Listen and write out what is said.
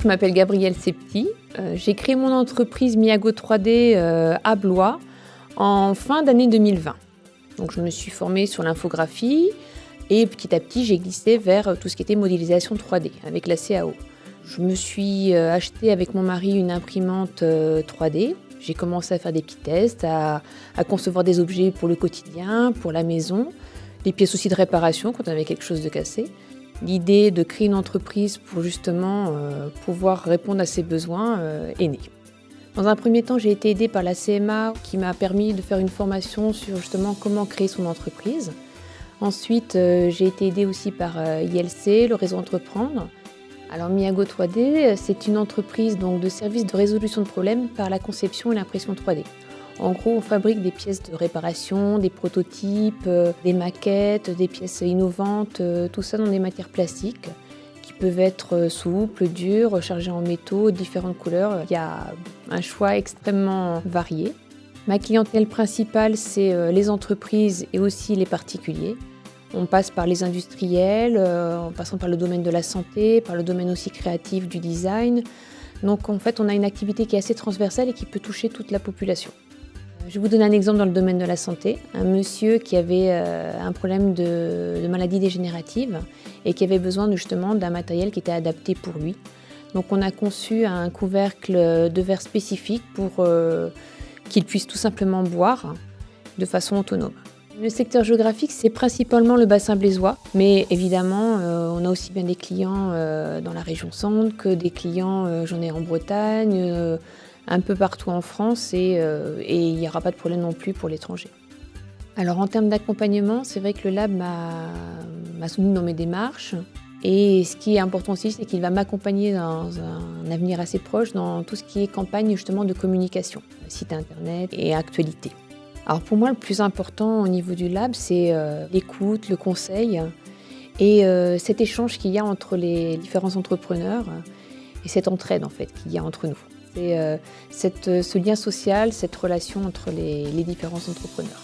Je m'appelle Gabrielle Septi. J'ai créé mon entreprise Miago 3D à Blois en fin d'année 2020. Donc, je me suis formée sur l'infographie et petit à petit, j'ai glissé vers tout ce qui était modélisation 3D avec la CAO. Je me suis acheté avec mon mari une imprimante 3D. J'ai commencé à faire des petits tests, à concevoir des objets pour le quotidien, pour la maison, des pièces aussi de réparation quand on avait quelque chose de cassé. L'idée de créer une entreprise pour justement pouvoir répondre à ces besoins est née. Dans un premier temps, j'ai été aidée par la CMA qui m'a permis de faire une formation sur justement comment créer son entreprise. Ensuite, j'ai été aidée aussi par ILC, le réseau Entreprendre. Alors Miago 3D, c'est une entreprise donc, de services de résolution de problèmes par la conception et l'impression 3D. En gros, on fabrique des pièces de réparation, des prototypes, des maquettes, des pièces innovantes, tout ça dans des matières plastiques qui peuvent être souples, dures, chargées en métaux, différentes couleurs. Il y a un choix extrêmement varié. Ma clientèle principale, c'est les entreprises et aussi les particuliers. On passe par les industriels, en passant par le domaine de la santé, par le domaine aussi créatif du design. Donc en fait, on a une activité qui est assez transversale et qui peut toucher toute la population. Je vais vous donner un exemple dans le domaine de la santé. Un monsieur qui avait un problème de maladie dégénérative et qui avait besoin justement d'un matériel qui était adapté pour lui. Donc on a conçu un couvercle de verre spécifique pour qu'il puisse tout simplement boire de façon autonome. Le secteur géographique, c'est principalement le bassin blésois, mais évidemment, on a aussi bien des clients dans la région centre que des clients, j'en ai en Bretagne, un peu partout en France et il n'y aura pas de problème non plus pour l'étranger. Alors en termes d'accompagnement, c'est vrai que le lab m'a soutenu dans mes démarches et ce qui est important aussi, c'est qu'il va m'accompagner dans un avenir assez proche dans tout ce qui est campagne justement de communication, site internet et actualité. Alors pour moi, le plus important au niveau du lab, c'est l'écoute, le conseil et cet échange qu'il y a entre les différents entrepreneurs et cette entraide en fait qu'il y a entre nous. C'est ce lien social, cette relation entre les différents entrepreneurs.